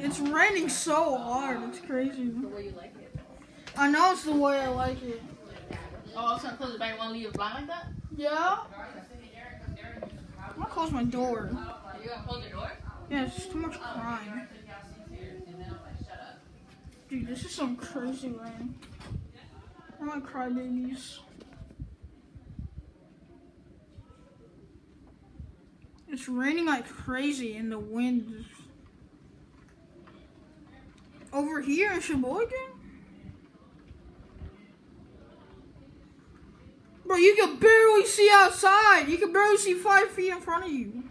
It's raining so hard. It's crazy. The way you like it. I know it's the way I like it. Oh, I was gonna close the back. You wanna leave it blind like that? Yeah? I'm gonna close my door. You gonna close your door? Yeah, it's too much crime. Dude, this is some crazy rain. I want crybabies. It's raining like crazy and the wind. Over here in Sheboygan? Bro, you can barely see outside. You can barely see 5 feet in front of you.